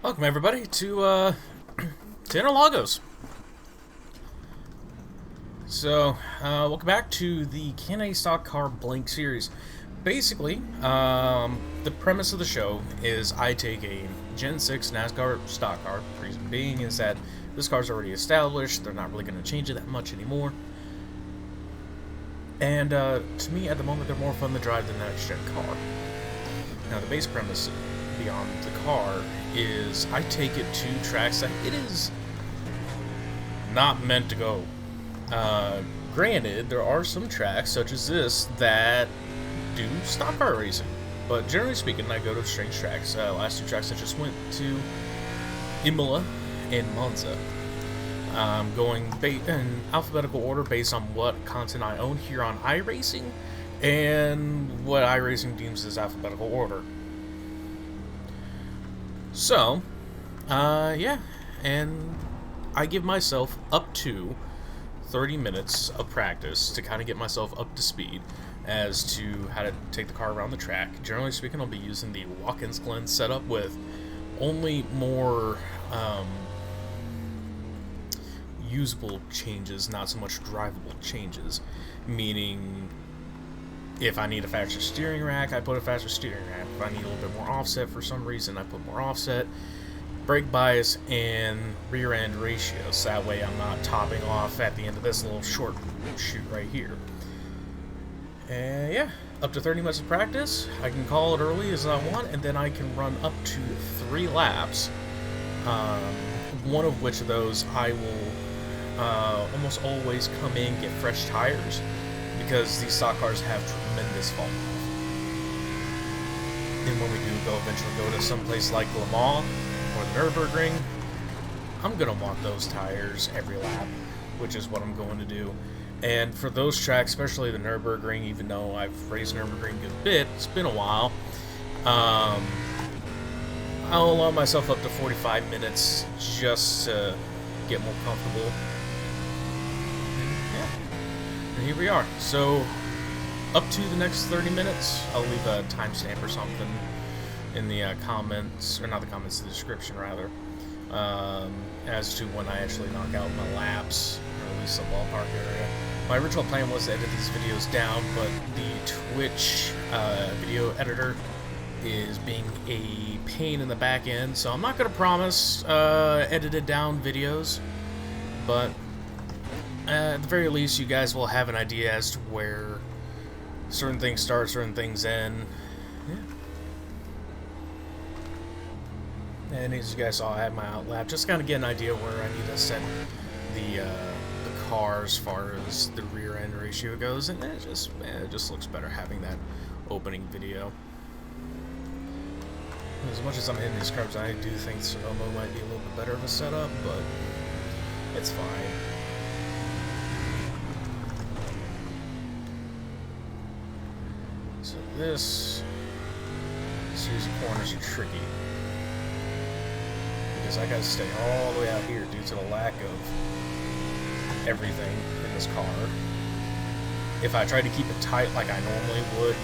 Welcome everybody to Interlagos. So, welcome back to the Can a Stock Car Blank series. Basically, the premise of the show is I take a Gen 6 NASCAR stock car. The reason being is that this car's already established, they're not really going to change it that much anymore. And to me, at the moment, they're more fun to drive than the next-gen car. Now, the base premise beyond the car is I take it to tracks that it is not meant to go. Granted, there are some tracks, such as this, that do stock car racing. But generally speaking, I go to strange tracks. Last two tracks I just went to Imola and Monza. Going in alphabetical order based on what content I own here on iRacing and what iRacing deems as alphabetical order. So, yeah, and I give myself up to 30 minutes of practice to kind of get myself up to speed as to how to take the car around the track. Generally speaking, I'll be using the Watkins Glen setup with only more usable changes, not so much drivable changes. Meaning, if I need a faster steering rack, I put a faster steering rack. If I need a little bit more offset for some reason, I put more offset. Brake bias and rear end ratios. So that way I'm not topping off at the end of this little short shoot right here. And yeah, up to 30 minutes of practice. I can call it early as I want, and then I can run up to 3 laps. One of which of those I will almost always come in, get fresh tires, because these stock cars have tremendous fall off. And when we do eventually go to some place like Le Mans or the Nürburgring, I'm going to want those tires every lap, which is what I'm going to do. And for those tracks, especially the Nürburgring, even though I've raced Nürburgring a good bit, it's been a while, I'll allow myself up to 45 minutes just to get more comfortable. And here we are. So, up to the next 30 minutes, I'll leave a timestamp or something in the comments, or not the comments, the description rather, as to when I actually knock out my laps, or at least the ballpark area. My original plan was to edit these videos down, but the Twitch video editor is being a pain in the back end, so I'm not going to promise edited down videos, but at the very least, you guys will have an idea as to where certain things start, certain things end. Yeah. And as you guys saw, I had my outlap. Just kind of get an idea where I need to set the car as far as the rear end ratio goes, and it just looks better having that opening video. As much as I'm hitting these carbs, I do think Sonoma might be a little bit better of a setup, but it's fine. So this series of corners are tricky, because I gotta stay all the way out here due to the lack of everything in this car. If I try to keep it tight like I normally would,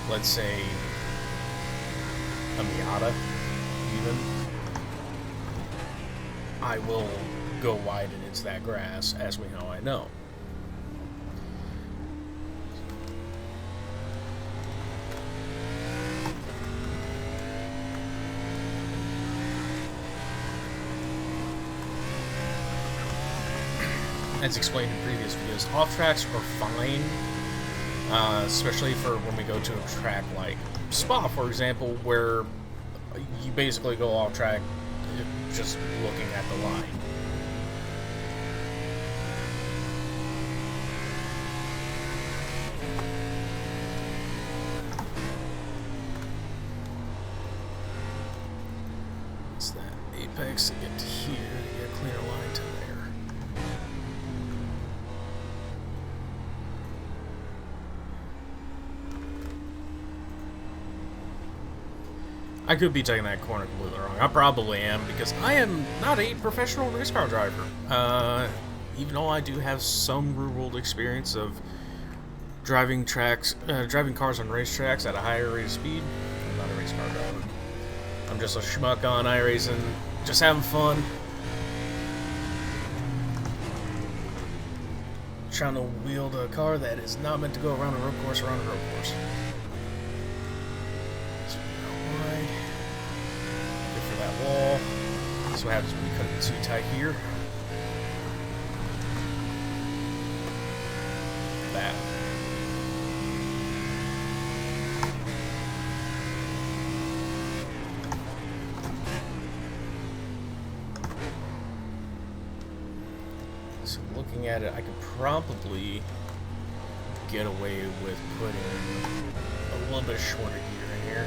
let's say a Miata even, I will go wide and into that grass, as we know I know. As explained in previous videos, off tracks are fine, especially for when we go to a track like Spa, for example, where you basically go off track just looking at the line. It's that apex to get to here to get a cleaner line to there. I could be taking that corner completely wrong. I probably am, because I am not a professional race car driver. Even though I do have some real-world experience of driving cars on racetracks at a higher rate of speed, I'm not a race car driver. I'm just a schmuck on iRacing, just having fun. Trying to wield a car that is not meant to go around a road course, around a road course. So wide. Good for that wall. That's what happens when you cut it too tight here. That. So looking at it, I could probably get away with putting a little bit shorter gear in here.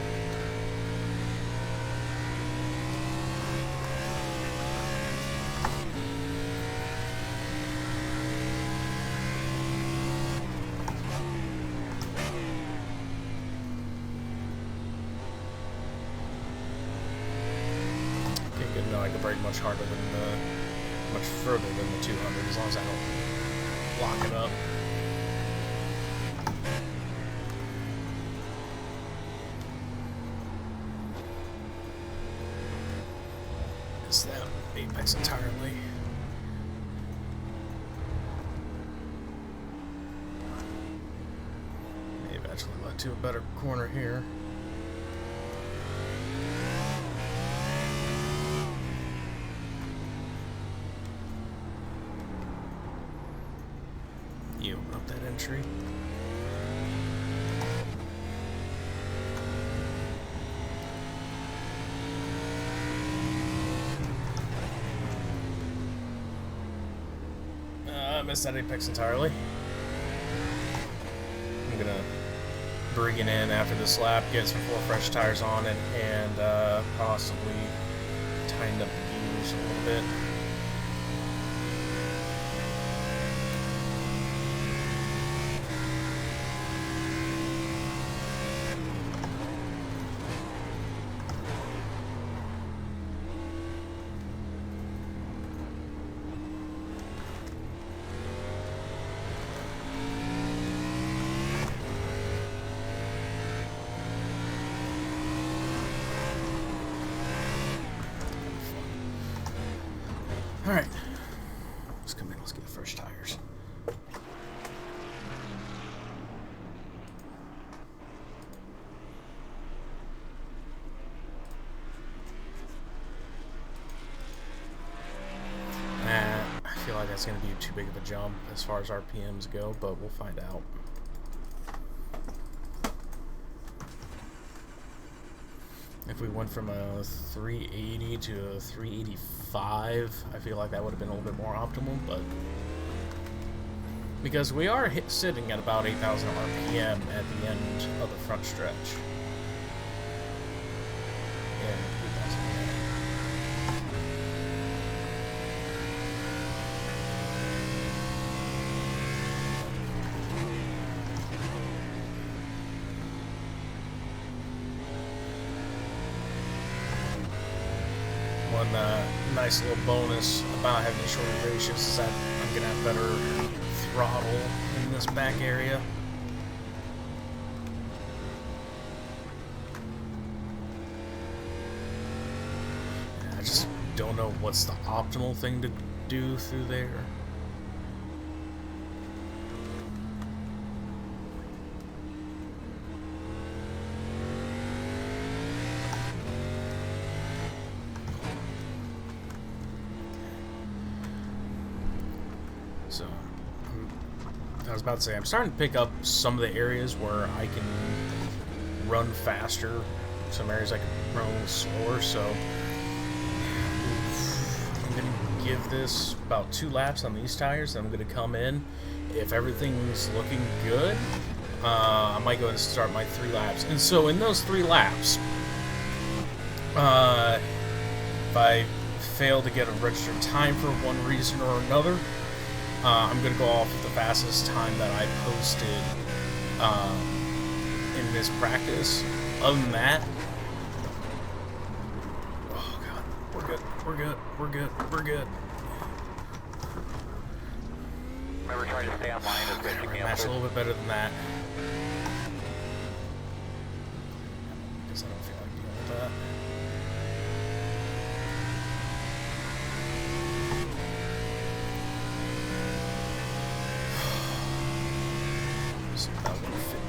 Okay, good. No, I can brake much harder than much further than the 200 as long as I don't lock it up. Is that apex entirely? May eventually led to a better corner here. You open up that entry. I missed that apex entirely. I'm gonna bring it in after this lap, get some 4 fresh tires on it, and possibly tighten up the gears a little bit. Alright, let's come in, let's get fresh tires. I feel like that's going to be too big of a jump as far as RPMs go, but we'll find out. If we went from a 380 to a 385, I feel like that would have been a little bit more optimal, but because we are sitting at about 8,000 RPM at the end of the front stretch. Yeah, 8,000. One nice little bonus about having shorter ratios is that I'm going to have better throttle in this back area. I just don't know what's the optimal thing to do through there. So, I was about to say, I'm starting to pick up some of the areas where I can run faster, some areas I can run a little slower, so I'm going to give this about 2 laps on these tires, then I'm going to come in. If everything's looking good, I might go ahead and start my 3 laps. And so in those 3 laps, if I fail to get a registered time for one reason or another, I'm going to go off the fastest time that I posted in this practice. Other than that, oh god, we're good, we're good, we're good, we're good. Remember, try to stay online as best you can. Match a little bit better than that. Because I don't feel like dealing with that. is about 150.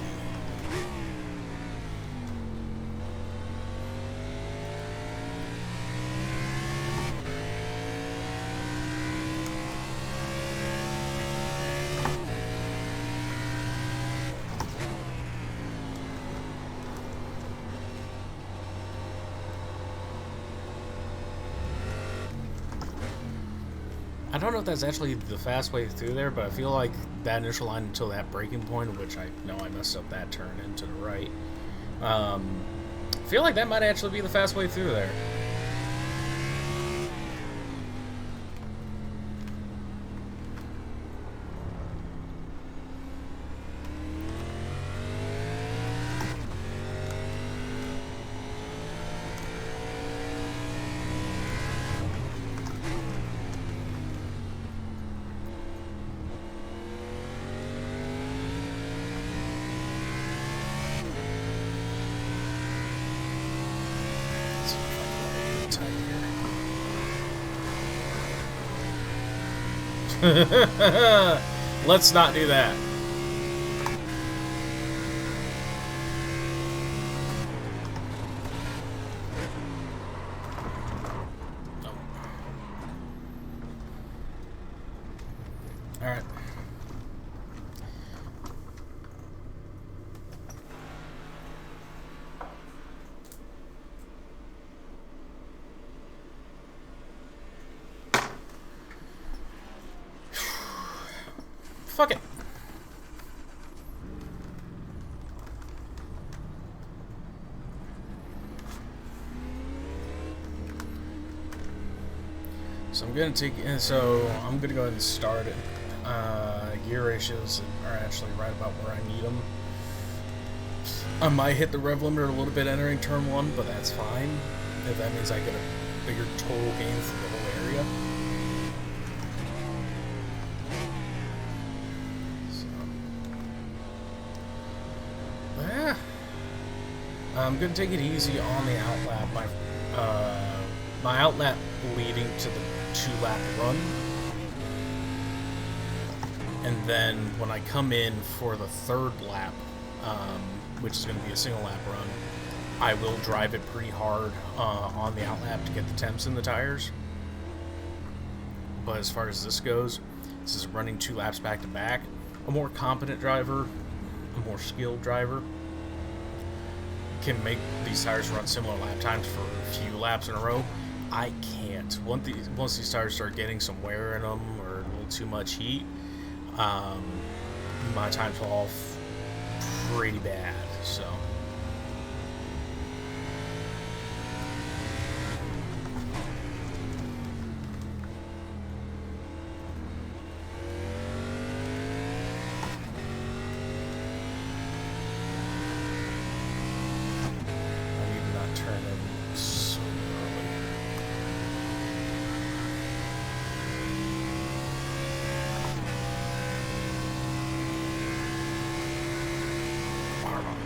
I don't know if that's actually the fast way through there, but I feel like that initial line until that braking point, which I know I messed up that turn into the right. I feel like that might actually be the fast way through there. Let's not do that. All right. Fuck it. So I'm gonna go ahead and start it. Gear ratios are actually right about where I need them. I might hit the rev limiter a little bit entering turn 1, but that's fine. If that means I get a bigger total gain for the whole area. I'm gonna take it easy on the outlap. My outlap leading to the 2-lap run, and then when I come in for the 3rd lap, which is going to be a single lap run, I will drive it pretty hard on the outlap to get the temps in the tires. But as far as this goes, this is running 2 laps back to back. A more competent driver, a more skilled driver, can make these tires run similar lap times for a few laps in a row. I can't. Once these tires start getting some wear in them or a little too much heat, my times fall off pretty bad. So.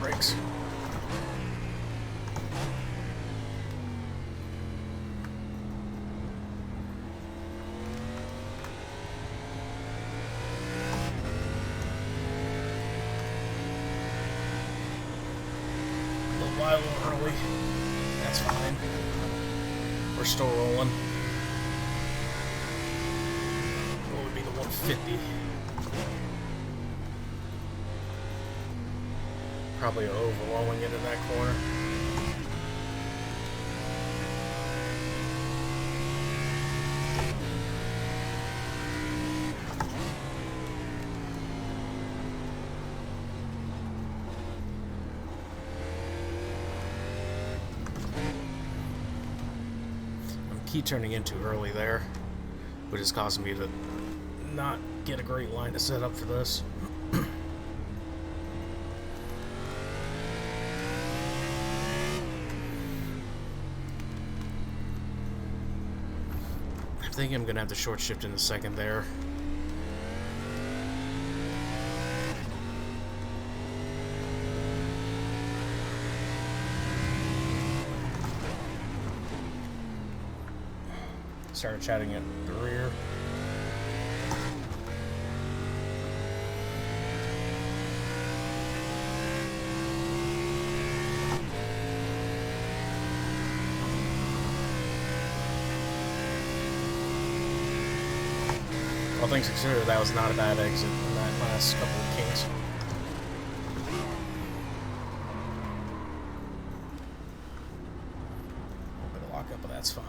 Brakes. A little early. That's fine. We're still rolling. What would be the 150? Probably overwhelming into that corner. I'm key turning in too early there, which is causing me to not get a great line to set up for this. I think I'm gonna have to short shift in a second there. Started chatting at the rear. All things considered, that was not a bad exit in that last couple of kinks. A little bit of lockup, but that's fine.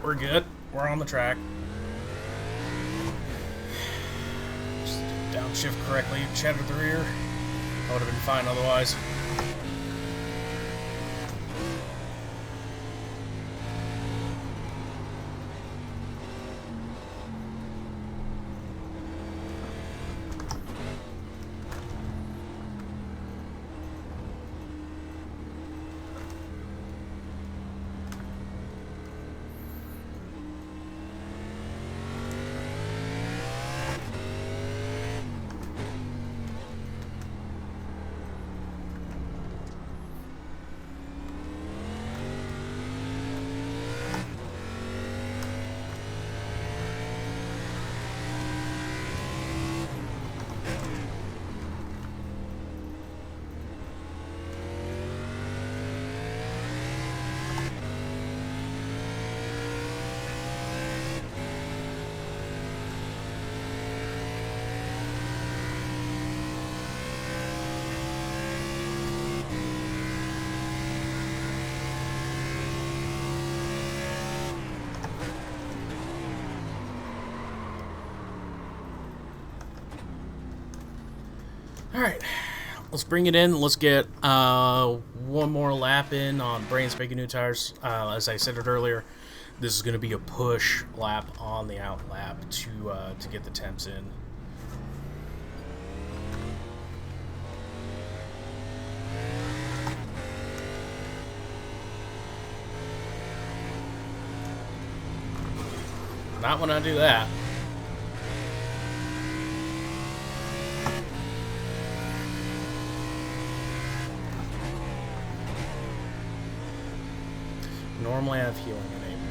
We're good. We're on the track. Just downshift correctly, shattered the rear. I would have been fine otherwise. Alright, let's bring it in. Let's get one more lap in on brand spanking new tires. As I said it earlier, this is going to be a push lap on the out lap to get the temps in. Not when I do that. Normally I have healing enabled.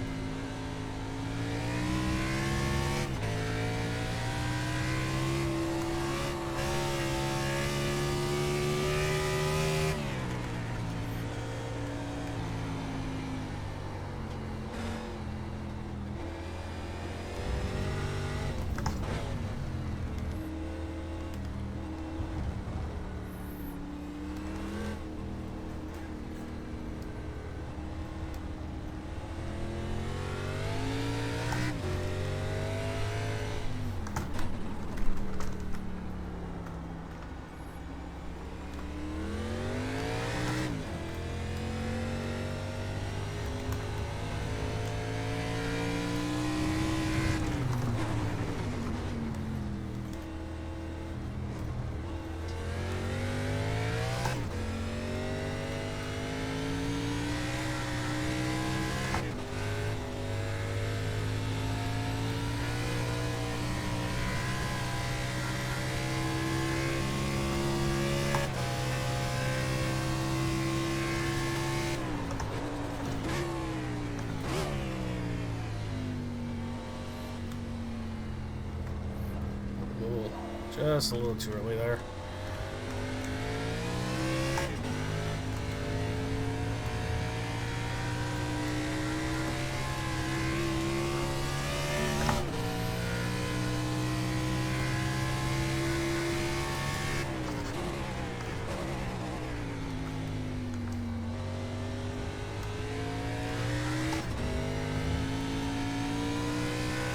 Just a little too early there.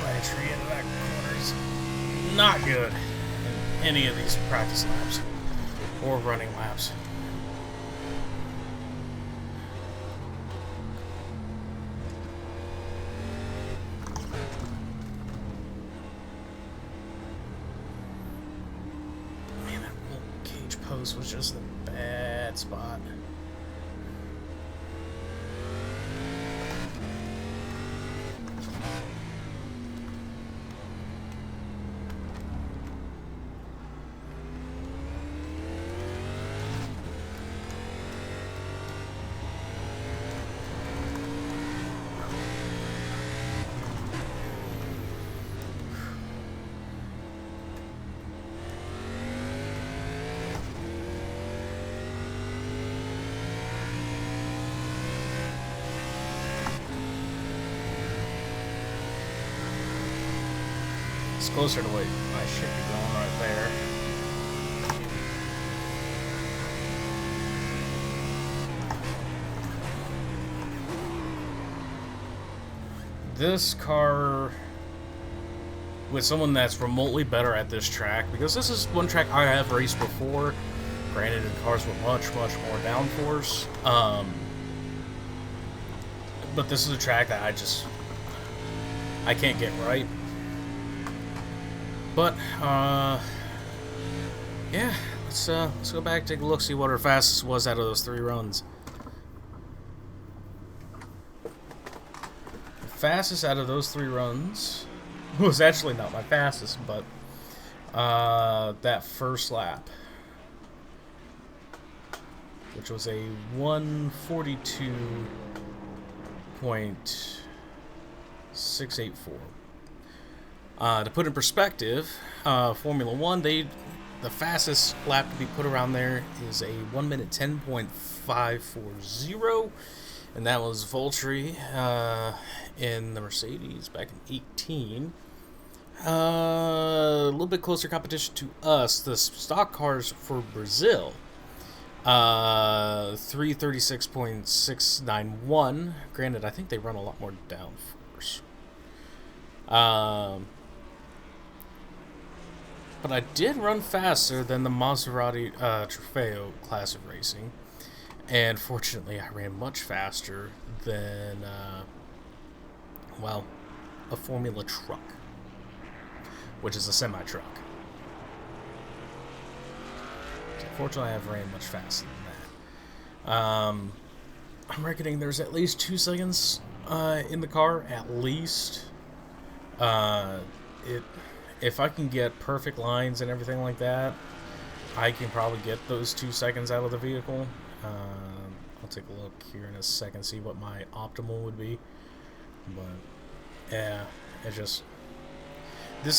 My entry into that corner is not good. Any of these practice laps or running laps. Man, that little cage post was just a bad spot. It's closer to what I should be going right there. This car, with someone that's remotely better at this track, because this is one track I have raced before, granted in cars with much more downforce, but this is a track that I can't get right. But yeah, let's go back, take a look, see what our fastest was out of those 3 runs. Fastest out of those 3 runs was actually not my fastest, but that first lap, which was a 142.684. To put in perspective, Formula 1, the fastest lap to be put around there is a 1 minute 10.540. And that was Valtteri in the Mercedes back in 18. A little bit closer competition to us, the stock cars for Brazil. 336.691. Granted, I think they run a lot more downforce. But I did run faster than the Maserati Trofeo class of racing. And fortunately, I ran much faster than, well, a Formula truck, which is a semi-truck. So fortunately, I've ran much faster than that. I'm reckoning there's at least 2 seconds in the car, at least. If I can get perfect lines and everything like that, I can probably get those 2 seconds out of the vehicle. I'll take a look here in a second, see what my optimal would be. But yeah, this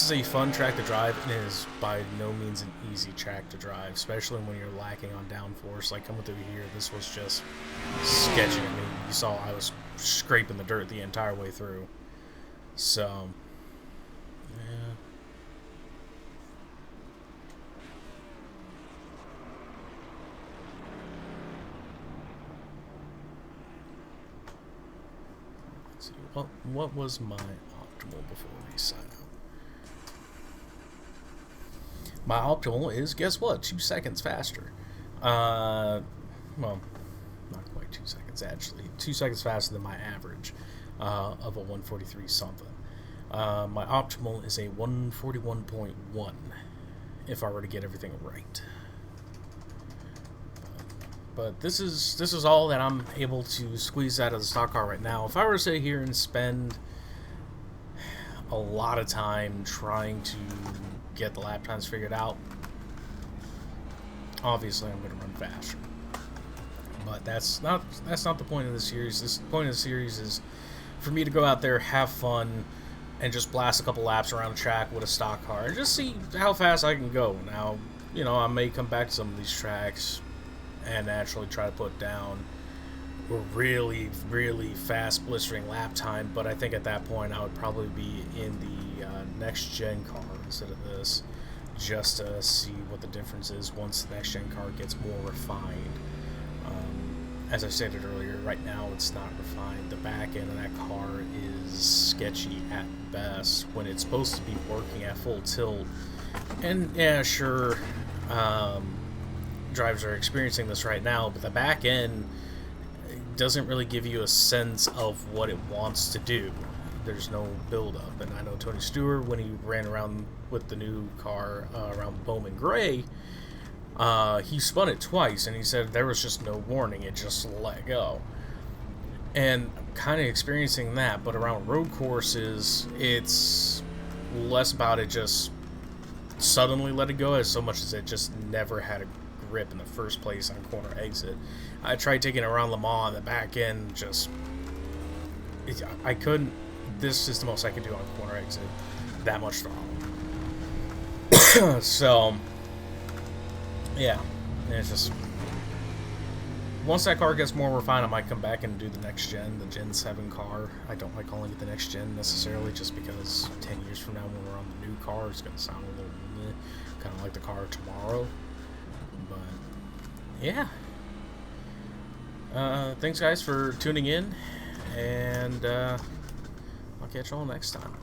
is a fun track to drive, and it is by no means an easy track to drive, especially when you're lacking on downforce. Like coming through here, this was just sketchy. I mean, you saw I was scraping the dirt the entire way through. So yeah. What was my optimal before we sign out? My optimal is, guess what? 2 seconds faster. Well, not quite 2 seconds, actually. 2 seconds faster than my average of a 143 something. My optimal is a 141.1 if I were to get everything right. But this is all that I'm able to squeeze out of the stock car right now. If I were to sit here and spend a lot of time trying to get the lap times figured out, obviously I'm going to run faster. But that's not the point of the series. The point of the series is for me to go out there, have fun, and just blast a couple laps around the track with a stock car and just see how fast I can go. Now, you know, I may come back to some of these tracks and actually try to put down a really fast blistering lap time, but I think at that point I would probably be in the next gen car instead of this, just to see what the difference is once the next gen car gets more refined. As I stated earlier, right now it's not refined. The back end of that car is sketchy at best when it's supposed to be working at full tilt. And yeah, sure, drivers are experiencing this right now, but the back end doesn't really give you a sense of what it wants to do. There's no build-up, and I know Tony Stewart, when he ran around with the new car around Bowman Gray, he spun it twice, and he said there was just no warning, it just let go. And I'm kind of experiencing that, but around road courses, it's less about it just suddenly let it go, as so much as it just never had a grip in the first place on corner exit. I tried taking it around Le Mans on the back end, I couldn't. This is the most I could do on corner exit. That much throttle. So, yeah, it's just once that car gets more refined, I might come back and do the next gen, the Gen 7 car. I don't like calling it the next gen necessarily, just because 10 years from now when we're on the new car, it's going to sound a little kind of like the car tomorrow. But, yeah. Thanks, guys, for tuning in, and I'll catch you all next time.